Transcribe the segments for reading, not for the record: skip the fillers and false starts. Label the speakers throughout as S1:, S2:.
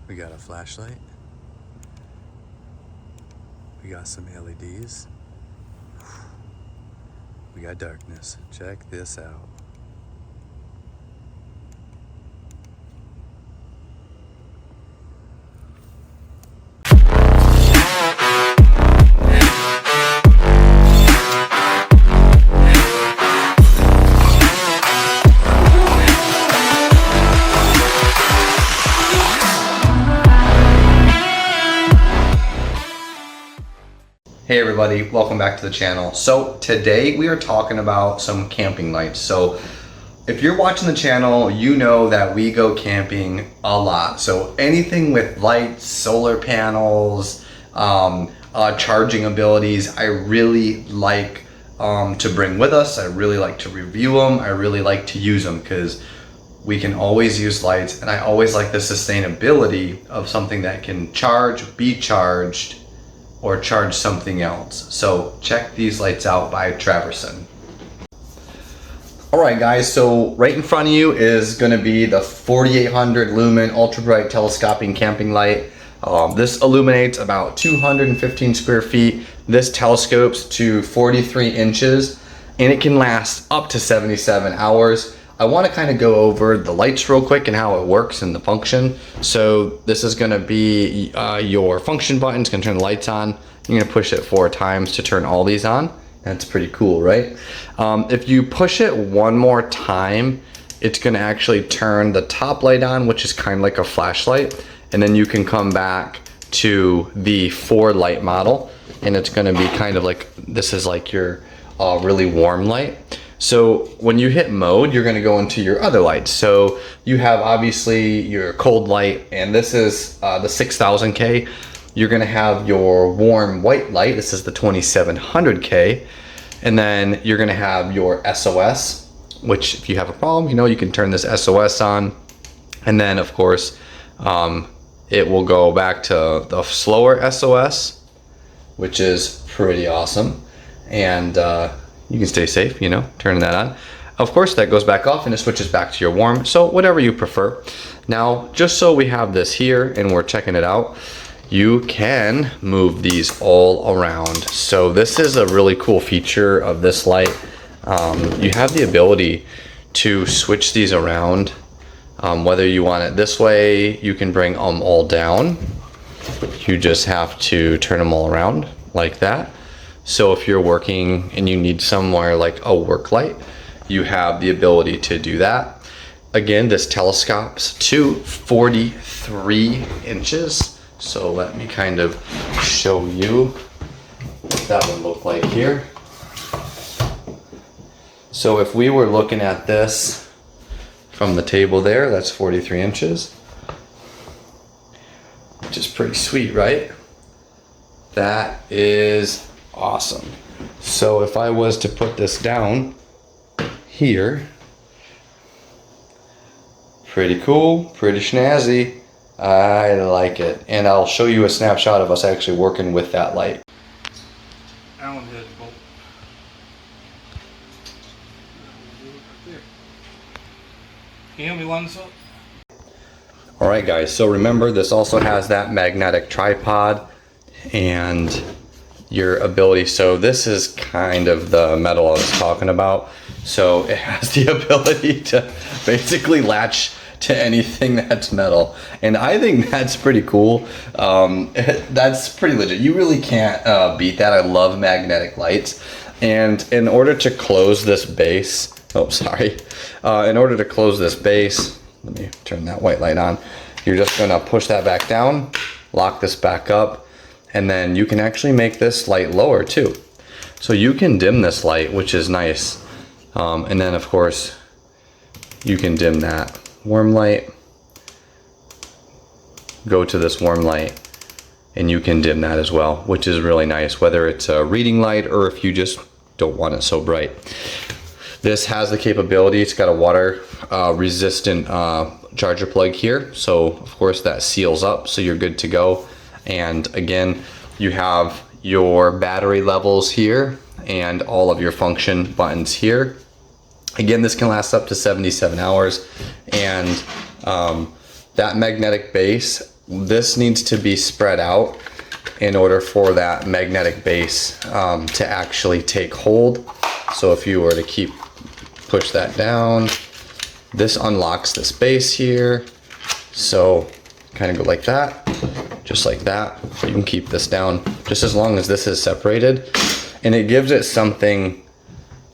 S1: We got a flashlight. We got some LEDs. We got darkness. Check this out.
S2: Hey everybody, welcome back to the channel. So today we are talking about some camping lights. So if you're watching the channel, you know that we go camping a lot. So anything with lights, solar panels, charging abilities, I really like to bring with us. I really like to review them. I really like to use them because we can always use lights, and I always like the sustainability of something that can charge, be charged, or charge something else. So check these lights out by Traverseon. All right guys, so right in front of you is gonna be the 4800 lumen ultra bright telescopic camping light. This illuminates about 215 square feet. This telescopes to 43 inches and it can last up to 77 hours. I want to kind of go over the lights real quick and how it works and the function. So this is going to be your function button. It's going to turn the lights on. You're going to push it 4 times to turn all these on. That's pretty cool, right? If you push it one more time, it's going to actually turn the top light on, which is kind of like a flashlight. And then you can come back to the 4 light model, and it's going to be kind of like, this is like your really warm light. So when you hit mode, you're going to go into your other lights. So you have obviously your cold light, and this is the 6000K. You're going to have your warm white light. This is the 2700K. And then you're going to have your SOS, which if you have a problem, you know, you can turn this SOS on. And then of course, it will go back to the slower SOS, which is pretty awesome. And you can stay safe, you know, turning that on. Of course, that goes back off and it switches back to your warm. So whatever you prefer. Now, just so we have this here and we're checking it out, you can move these all around. So this is a really cool feature of this light. You have the ability to switch these around. Whether you want it this way, you can bring them all down. You just have to turn them all around like that. So if you're working and you need somewhere like a work light, you have the ability to do that. Again, this telescopes to 43 inches. So let me kind of show you what that would look like here. So if we were looking at this from the table there, that's 43 inches, which is pretty sweet, right? That is awesome. So if I was to put this down here, pretty cool, pretty snazzy. I like it. And I'll show you a snapshot of us actually working with that light.
S3: Allen head bolt. Can you help me line this up?
S2: All right guys, so remember this also has that magnetic tripod and your ability. So this is kind of the metal I was talking about. So it has the ability to basically latch to anything that's metal. And I think that's pretty cool. That's pretty legit. You really can't beat that. I love magnetic lights. And in order to close this base, oh, sorry. In order to close this base, let me turn that white light on. You're just gonna push that back down, lock this back up, and then you can actually make this light lower too. So you can dim this light, which is nice. And then of course, you can dim that warm light, go to this warm light, and you can dim that as well, which is really nice, whether it's a reading light or if you just don't want it so bright. This has the capability, it's got a water resistant charger plug here. So of course that seals up, so you're good to go. And again, you have your battery levels here and all of your function buttons here. Again, this can last up to 77 hours. And that magnetic base this needs to be spread out in order for that magnetic base to actually take hold. So if you were to push that down, this unlocks this base here. So kind of go like that, just like that. So you can keep this down just as long as this is separated, and it gives it something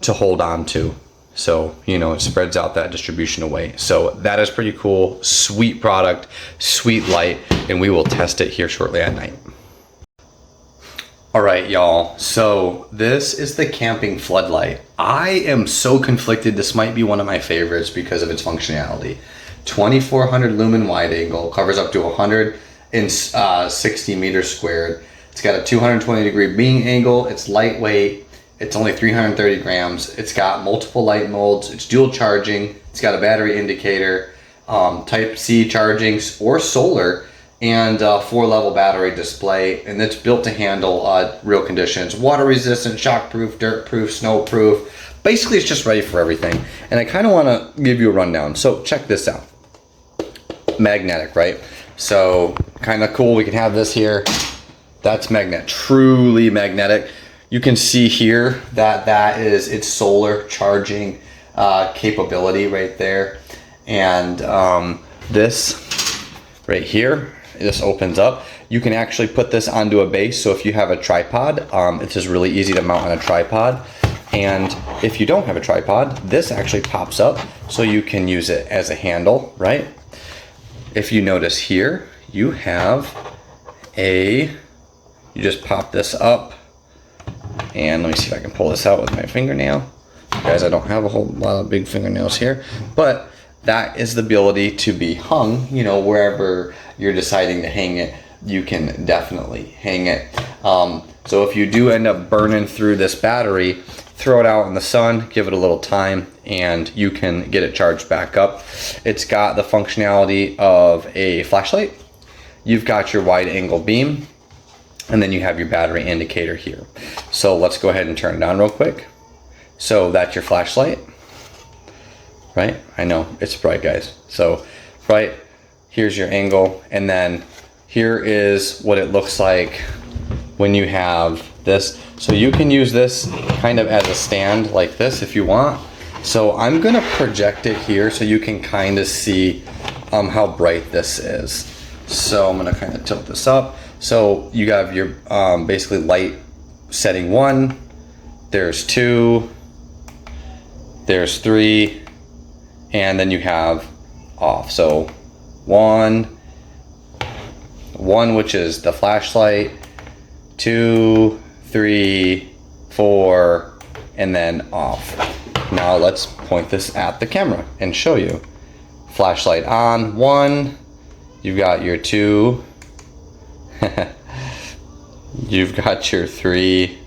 S2: to hold on to. So, you know, it spreads out that distribution away. So that is pretty cool. Sweet product, sweet light, and we will test it here shortly at night. All right, y'all. So this is the camping floodlight. I am so conflicted. This might be one of my favorites because of its functionality. 2400 lumen wide angle, covers up to 160 meters squared. It's got a 220 degree beam angle. It's lightweight. It's only 330 grams. It's got multiple light modes. It's dual charging. It's got a battery indicator, type C charging or solar, and 4-level battery display. And it's built to handle real conditions: water resistant, shockproof, dirt proof, snow proof. Basically, it's just ready for everything. And I kind of want to give you a rundown. So check this out. Magnetic, right? So kind of cool. We can have this here. That's magnet, truly magnetic. You can see here that that is its solar charging capability right there. And this right here, this opens up. You can actually put this onto a base. So if you have a tripod, it's just really easy to mount on a tripod. And if you don't have a tripod, this actually pops up so you can use it as a handle, right? If you notice here, you have you just pop this up. And let me see if I can pull this out with my fingernail. Guys, I don't have a whole lot of big fingernails here, but that is the ability to be hung, you know, wherever you're deciding to hang it, you can definitely hang it. So if you do end up burning through this battery, throw it out in the sun, give it a little time, and you can get it charged back up. It's got the functionality of a flashlight. You've got your wide angle beam, and then you have your battery indicator here. So let's go ahead and turn it on real quick. So that's your flashlight, right? I know it's bright, guys. So bright, here's your angle. And then here is what it looks like when you have this. So you can use this kind of as a stand like this if you want. So I'm gonna project it here so you can kind of see how bright this is. So I'm gonna kind of tilt this up. So you have your basically light setting 1, there's 2, there's 3, and then you have off. So 1, which is the flashlight, 2, 3, 4, and then off. Now let's point this at the camera and show you. Flashlight on, 1, you've got your 2, you've got your 3,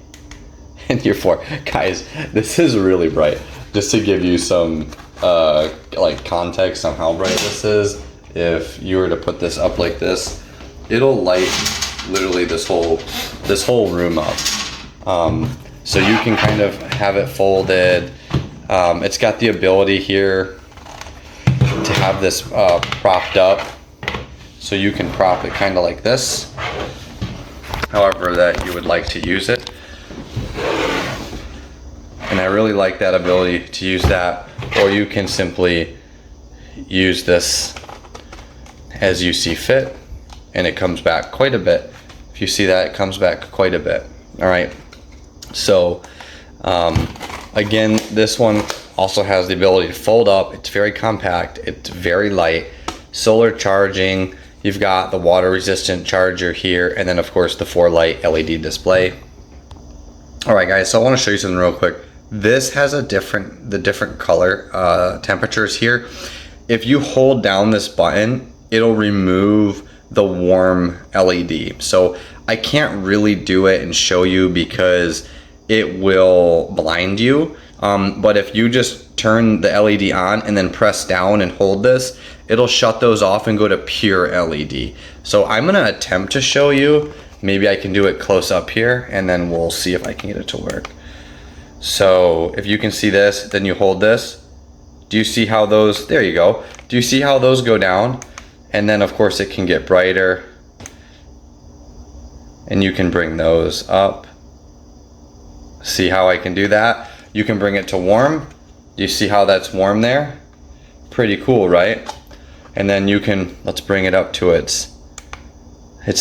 S2: and your 4. Guys, this is really bright. Just to give you some like context on how bright this is, if you were to put this up like this, it'll light literally this whole room up. So you can kind of have it folded. It's got the ability here to have this propped up, so you can prop it kind of like this, however that you would like to use it. And I really like that ability to use that, or you can simply use this as you see fit, and it comes back quite a bit. If you see that, it comes back quite a bit. All right, so again, this one also has the ability to fold up. It's very compact, it's very light, solar charging. You've got the water resistant charger here, and then of course the 4-light LED display. All right, guys, so I want to show you something real quick. This has the different color temperatures here. If you hold down this button, it'll remove the warm LED. So I can't really do it and show you because it will blind you. But if you just turn the LED on and then press down and hold this, it'll shut those off and go to pure LED. So I'm gonna attempt to show you. Maybe I can do it close up here, and then we'll see if I can get it to work. So if you can see this, then you hold this. Do you see how those, there you go. Do you see how those go down? And then of course it can get brighter, and you can bring those up. See how I can do that? You can bring it to warm. You see how that's warm there? Pretty cool, right? And then you can, let's bring it up to its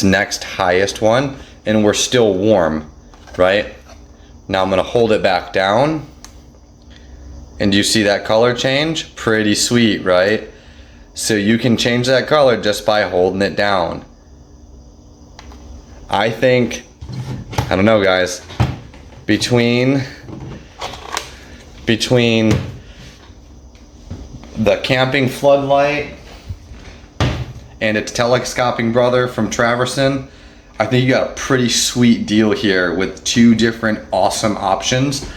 S2: next highest one, and we're still warm, right? Now I'm gonna hold it back down, and do you see that color change? Pretty sweet, right? So you can change that color just by holding it down. I think, I don't know guys, between the camping floodlight and its telescopic brother from Traverseon, I think you got a pretty sweet deal here with two different awesome options.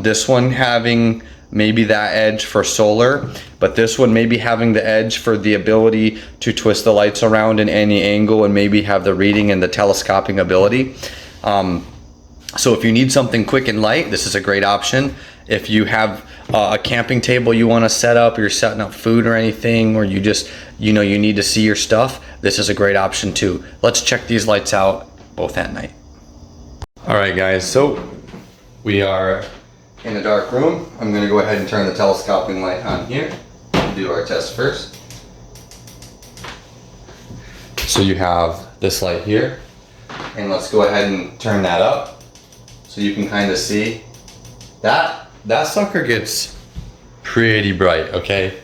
S2: This one having maybe that edge for solar, but this one maybe having the edge for the ability to twist the lights around in any angle and maybe have the reading and the telescoping ability. So if you need something quick and light, this is a great option. If you have a camping table you want to set up, or you're setting up food or anything, or you just, you know, you need to see your stuff, this is a great option too. Let's check these lights out both at night. All right guys, so we are in a dark room. I'm gonna go ahead and turn the telescoping light on here. We'll do our test first. So you have this light here, and let's go ahead and turn that up so you can kind of see that sucker gets pretty bright, okay?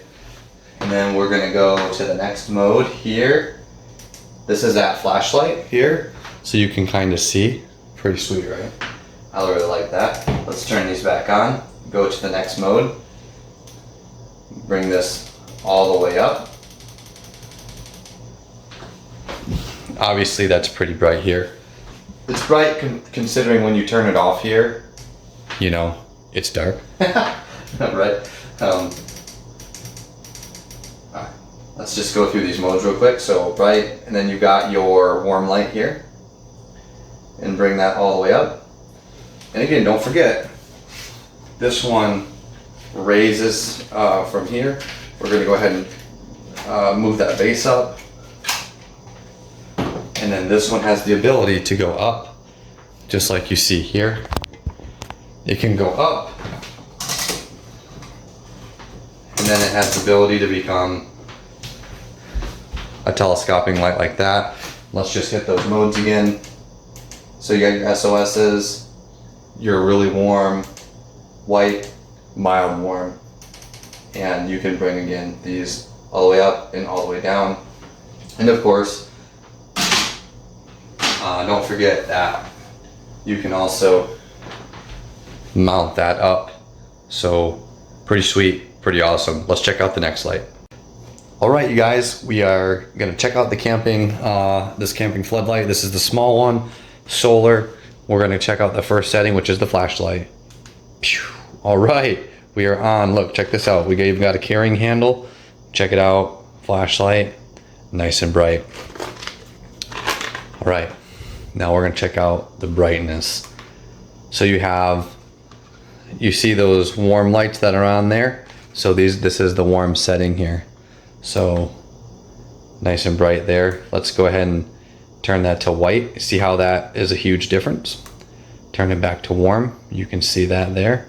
S2: And then we're gonna go to the next mode here. This is that flashlight here, so you can kind of see. Pretty sweet, right? I really like that. Let's turn these back on, go to the next mode, bring this all the way up. Obviously that's pretty bright here. It's bright considering when you turn it off here, you know, it's dark. Right? Let's just go through these modes real quick. So bright, and then you got your warm light here, and bring that all the way up. And again, don't forget, this one raises from here. We're gonna go ahead and move that base up. And then this one has the ability to go up, just like you see here. It can go up, and then it has the ability to become a telescoping light like that. Let's just hit those modes again. So you got your SOS's, your really warm, white, mild warm, and you can bring again these all the way up and all the way down. And of course, don't forget that you can also mount that up. So pretty sweet, pretty awesome. Let's check out the next light. All right, you guys, we are gonna check out the camping, this camping floodlight. This is the small one, solar. We're gonna check out the first setting, which is the flashlight. Pew. All right, we are on. Look, check this out. We even got a carrying handle. Check it out, flashlight, nice and bright. All right, now we're gonna check out the brightness. So you see those warm lights that are on there? So this is the warm setting here. So nice and bright there. Let's go ahead and turn that to white. See how that is a huge difference? Turn it back to warm. You can see that there.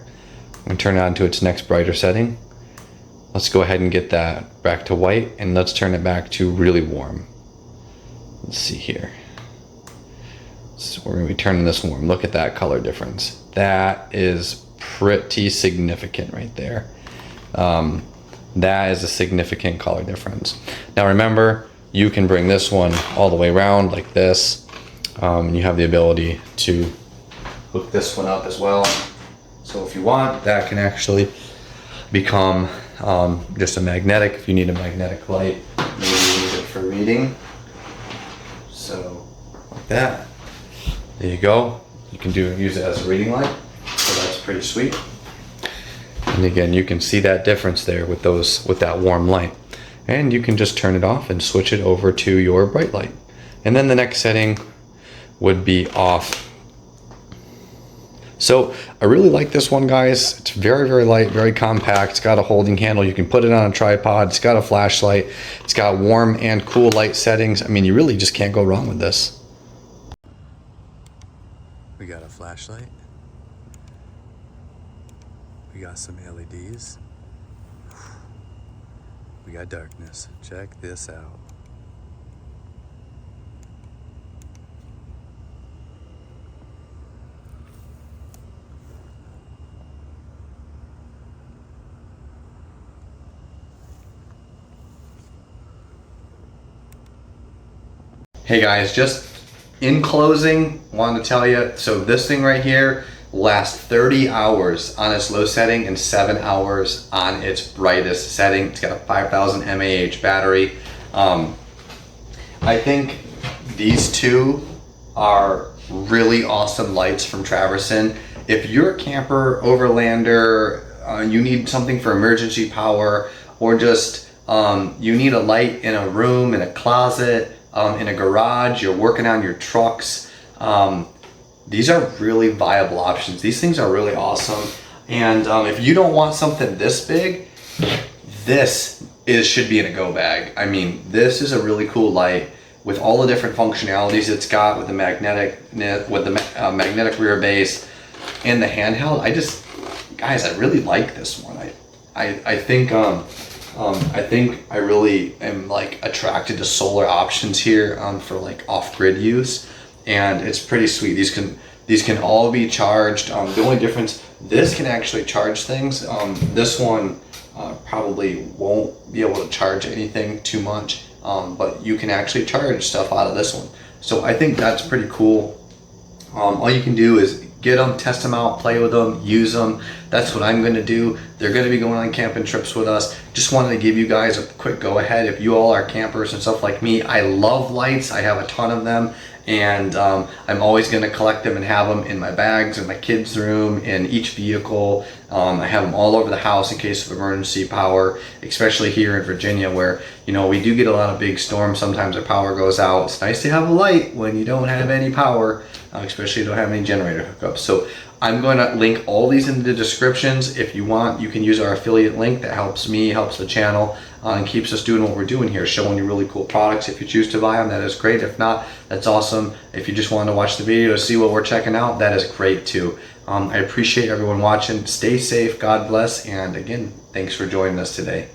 S2: I'm gonna turn it on to its next brighter setting. Let's go ahead and get that back to white, and let's turn it back to really warm. Let's see here. So we're gonna be turning this warm. Look at that color difference. That is pretty significant right there. That is a significant color difference. Now remember, you can bring this one all the way around like this. You have the ability to hook this one up as well. So if you want, that can actually become just a magnetic, if you need a magnetic light. Maybe use it for reading. So like that. There you go. You can use it as a reading light. So that's pretty sweet. And again, you can see that difference there with that warm light. And you can just turn it off and switch it over to your bright light. And then the next setting would be off. So I really like this one, guys. It's very, very light, very compact. It's got a holding handle. You can put it on a tripod. It's got a flashlight. It's got warm and cool light settings. I mean, you really just can't go wrong with this.
S1: We got a flashlight. We got some LEDs. We got darkness. Check this out.
S2: Hey guys, just in closing, wanted to tell you, so this thing right here lasts 30 hours on its low setting and 7 hours on its brightest setting. It's got a 5000 mAh battery. I think these two are really awesome lights from Traverseon. If you're a camper, overlander, you need something for emergency power, or just you need a light in a room, in a closet, in a garage, you're working on your trucks, these are really viable options. These things are really awesome. And if you don't want something this big, should be in a go bag. I mean, this is a really cool light with all the different functionalities it's got, with the magnetic rear base and the handheld. Guys, I really like this one. I think I really am like attracted to solar options here for like off-grid use, and it's pretty sweet. These can all be charged. The only difference, this can actually charge things. This one probably won't be able to charge anything too much, but you can actually charge stuff out of this one. So I think that's pretty cool. All you can do is get them, test them out, play with them, use them. That's what I'm going to do. They're going to be going on camping trips with us. Just wanted to give you guys a quick go ahead. If you all are campers and stuff like me, I love lights. I have a ton of them, and I'm always going to collect them and have them in my bags, in my kids' room, in each vehicle. I have them all over the house in case of emergency power, especially here in Virginia, where, you know, we do get a lot of big storms. Sometimes our power goes out. It's nice to have a light when you don't have any power, especially if you don't have any generator hookups. So I'm going to link all these in the descriptions. If you want, you can use our affiliate link. That helps me, helps the channel, and keeps us doing what we're doing here, showing you really cool products. If you choose to buy them, that is great. If not, that's awesome. If you just want to watch the video to see what we're checking out, that is great too. I appreciate everyone watching. Stay safe, God bless, and again, thanks for joining us today.